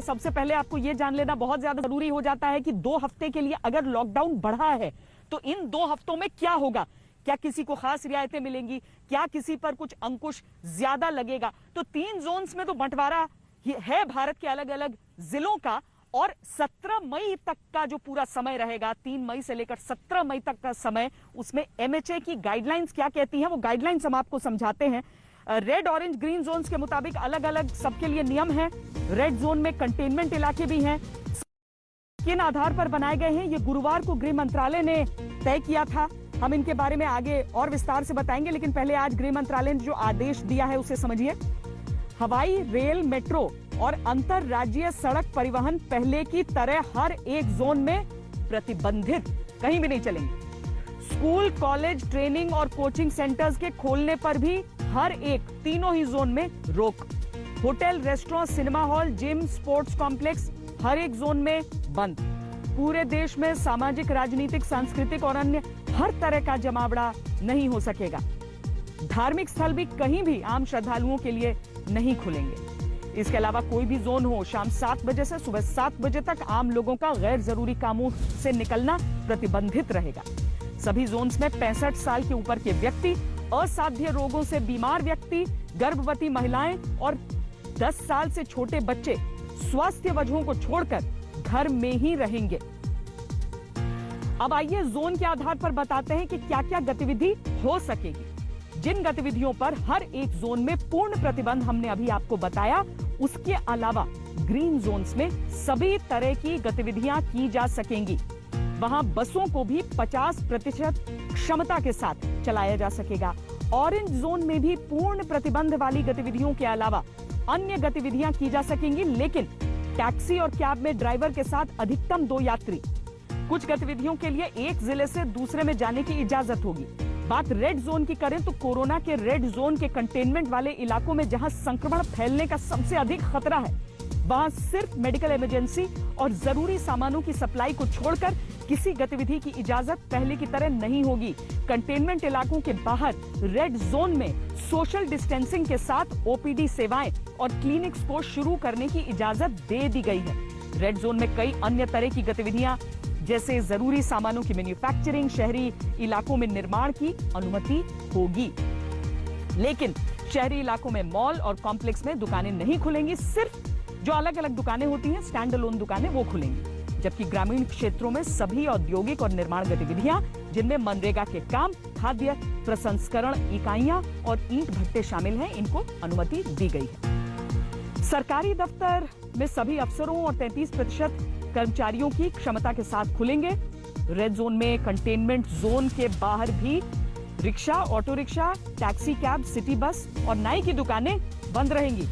सबसे पहले आपको यह जान लेना बहुत ज्यादा जरूरी हो जाता है कि 2 हफ्ते के लिए अगर लॉकडाउन बढ़ा है तो इन 2 हफ्तों में क्या होगा। क्या किसी को खास रियायतें मिलेंगी, क्या किसी पर कुछ अंकुश ज्यादा लगेगा। तो 3 जोन्स में तो बंटवारा है भारत के अलग अलग जिलों का, और 17 मई तक का जो पूरा समय रहेगा, 3 मई से लेकर 17 मई तक का समय, उसमें एमएचए की गाइडलाइंस क्या कहती हैं वो गाइडलाइंस हम आपको समझाते हैं। रेड, ऑरेंज, ग्रीन जोन्स के मुताबिक अलग अलग सबके लिए नियम है। रेड जोन में कंटेनमेंट इलाके भी हैं। किन आधार पर बनाए गए हैं ये गुरुवार को गृह मंत्रालय ने तय किया था। हम इनके बारे में आगे और विस्तार से बताएंगे, लेकिन पहले आज गृह मंत्रालय ने जो आदेश दिया है उसे समझिए। हवाई, रेल, मेट्रो और अंतरराज्यीय सड़क परिवहन पहले की तरह हर एक जोन में प्रतिबंधित, कहीं भी नहीं चलेंगे। स्कूल, कॉलेज, ट्रेनिंग और कोचिंग सेंटर्स के खोलने पर भी हर एक, तीनों ही जोन में रोक। Hotel, restaurant, cinema hall, gym, sports complex हर एक जोन में बंद। पूरे देश में सामाजिक, राजनीतिक, सांस्कृतिक और अन्य हर तरह का जमावड़ा नहीं हो सकेगा। धार्मिक स्थल भी कहीं भी आम श्रद्धालुओं के लिए नहीं खुलेंगे। इसके अलावा कोई भी जोन हो, शाम 7 बजे से सुबह 7 बजे तक आम लोगों का गैर जरूरी कामों से निकलना प्रतिबंधित रहेगा। सभी जोन्स में 65 साल के ऊपर के व्यक्ति, असाध्य रोगों से बीमार व्यक्ति, गर्भवती महिलाएं और 10 साल से छोटे बच्चे स्वास्थ्य वजहों को छोड़कर घर में ही रहेंगे। अब आइए जोन के आधार पर बताते हैं कि क्या क्या गतिविधि हो सकेगी। जिन गतिविधियों पर हर एक जोन में पूर्ण प्रतिबंध हमने अभी आपको बताया, उसके अलावा ग्रीन जोन्स में सभी तरह की गतिविधियां की जा सकेंगी। वहां बसों को भी 50% क्षमता के साथ चलाया जा सकेगा। ऑरेंज जोन में भी पूर्ण प्रतिबंध वाली गतिविधियों के अलावा अन्य गतिविधियां की जा सकेंगी, लेकिन टैक्सी और कैब में ड्राइवर के साथ अधिकतम 2 यात्री। कुछ गतिविधियों के लिए एक जिले से दूसरे में जाने की इजाजत होगी। बात रेड जोन की करें तो कोरोना के रेड जोन के कंटेनमेंट वाले इलाकों में जहां संक्रमण फैलने का सबसे अधिक खतरा है, वहां सिर्फ मेडिकल इमरजेंसी और जरूरी सामानों की सप्लाई को छोड़कर किसी गतिविधि की इजाजत पहले की तरह नहीं होगी। कंटेनमेंट इलाकों के बाहर रेड जोन में सोशल डिस्टेंसिंग के साथ ओपीडी सेवाएं और क्लिनिक्स को शुरू करने की इजाजत दे दी गई है। रेड जोन में कई अन्य तरह की गतिविधियां जैसे जरूरी सामानों की मैन्युफैक्चरिंग, शहरी इलाकों में निर्माण की अनुमति होगी। लेकिन शहरी इलाकों में मॉल और कॉम्प्लेक्स में दुकानें नहीं खुलेंगी। सिर्फ जो अलग अलग दुकानें होती हैं, स्टैंड अलोन दुकानें, वो खुलेंगी। जबकि ग्रामीण क्षेत्रों में सभी औद्योगिक और निर्माण गतिविधियां, जिनमें मनरेगा के काम, खाद्य प्रसंस्करण इकाइयां और ईंट भट्टे शामिल हैं, इनको अनुमति दी गई है। सरकारी दफ्तर में सभी अफसरों और 33% कर्मचारियों की क्षमता के साथ खुलेंगे। रेड जोन में कंटेनमेंट जोन के बाहर भी rickshaw, auto rickshaw, taxi, cab, city bus और नाई की दुकानें बंद रहेंगी।